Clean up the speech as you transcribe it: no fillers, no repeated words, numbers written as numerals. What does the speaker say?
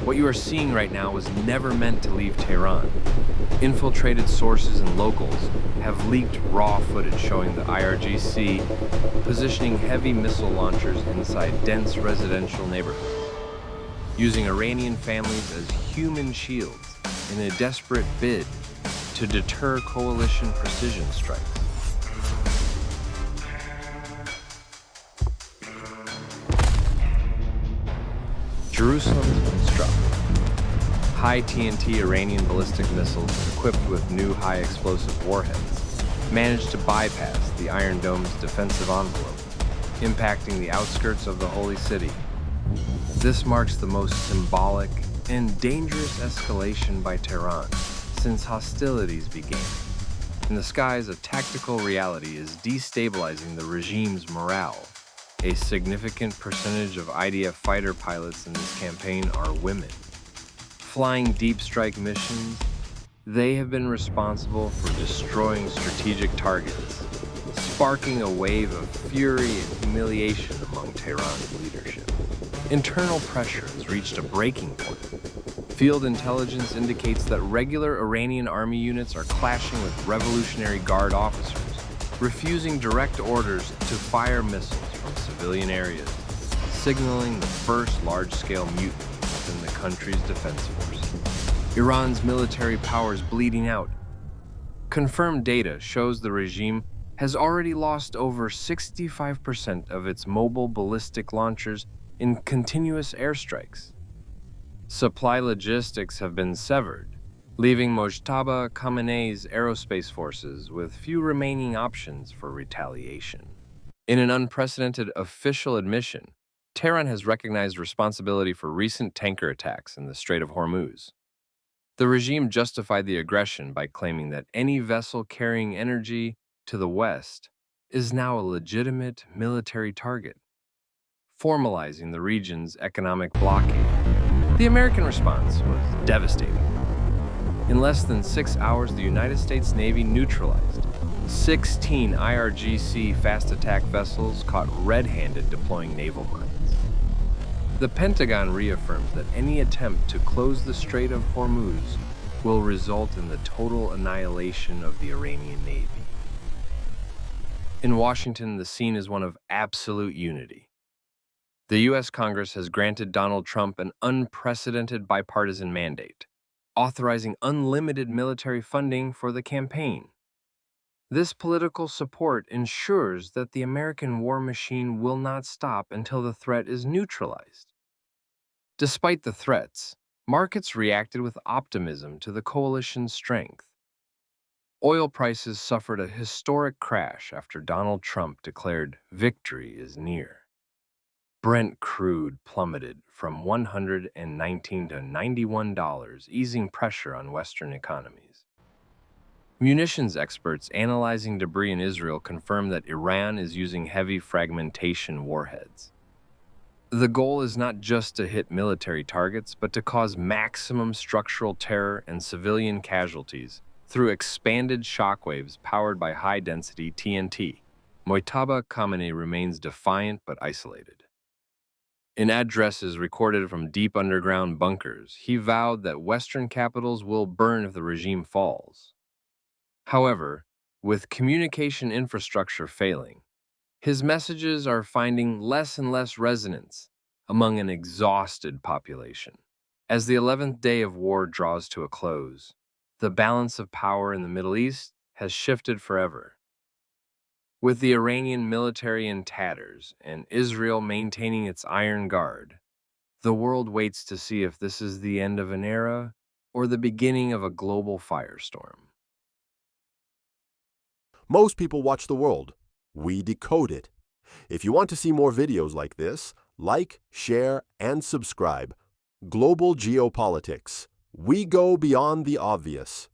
What you are seeing right now was never meant to leave Tehran. Infiltrated sources and locals have leaked raw footage showing the IRGC positioning heavy missile launchers inside dense residential neighborhoods, using Iranian families as human shields in a desperate bid to deter coalition precision strikes. Jerusalem has been struck. High TNT Iranian ballistic missiles equipped with new high-explosive warheads managed to bypass the Iron Dome's defensive envelope, impacting the outskirts of the holy city. This marks the most symbolic and dangerous escalation by Tehran since hostilities began. In the skies, a tactical reality is destabilizing the regime's morale. A significant percentage of IDF fighter pilots in this campaign are women. Flying deep strike missions, they have been responsible for destroying strategic targets, sparking a wave of fury and humiliation among Tehran's leadership. Internal pressure has reached a breaking point. Field intelligence indicates that regular Iranian army units are clashing with Revolutionary Guard officers, refusing direct orders to fire missiles from civilian areas, signaling the first large-scale mutiny within the country's defense force. Iran's military powers bleeding out. Confirmed data shows the regime has already lost over 65% of its mobile ballistic launchers in continuous airstrikes. Supply logistics have been severed, leaving Mojtaba Khamenei's aerospace forces with few remaining options for retaliation. In an unprecedented official admission, Tehran has recognized responsibility for recent tanker attacks in the Strait of Hormuz. The regime justified the aggression by claiming that any vessel carrying energy to the west is now a legitimate military target, formalizing the region's economic blockade. The American response was devastating. In less than 6 hours, the United States Navy neutralized 16 IRGC fast attack vessels caught red-handed deploying naval mines. The Pentagon reaffirms that any attempt to close the Strait of Hormuz will result in the total annihilation of the Iranian Navy. In Washington, the scene is one of absolute unity. The U.S. Congress has granted Donald Trump an unprecedented bipartisan mandate, authorizing unlimited military funding for the campaign. This political support ensures that the American war machine will not stop until the threat is neutralized. Despite the threats, markets reacted with optimism to the coalition's strength. Oil prices suffered a historic crash after Donald Trump declared victory is near. Brent crude plummeted from $119 to $91, easing pressure on Western economies. Munitions experts analyzing debris in Israel confirm that Iran is using heavy fragmentation warheads. The goal is not just to hit military targets, but to cause maximum structural terror and civilian casualties through expanded shockwaves powered by high-density TNT. Mojtaba Khamenei remains defiant but isolated. In addresses recorded from deep underground bunkers, he vowed that Western capitals will burn if the regime falls. However, with communication infrastructure failing, his messages are finding less and less resonance among an exhausted population. As the 11th day of war draws to a close, the balance of power in the Middle East has shifted forever. With the Iranian military in tatters and Israel maintaining its iron guard, the world waits to see if this is the end of an era or the beginning of a global firestorm. Most people watch the world. We decode it. If you want to see more videos like this, like, share, and subscribe. Global Geopolitics. We go beyond the obvious.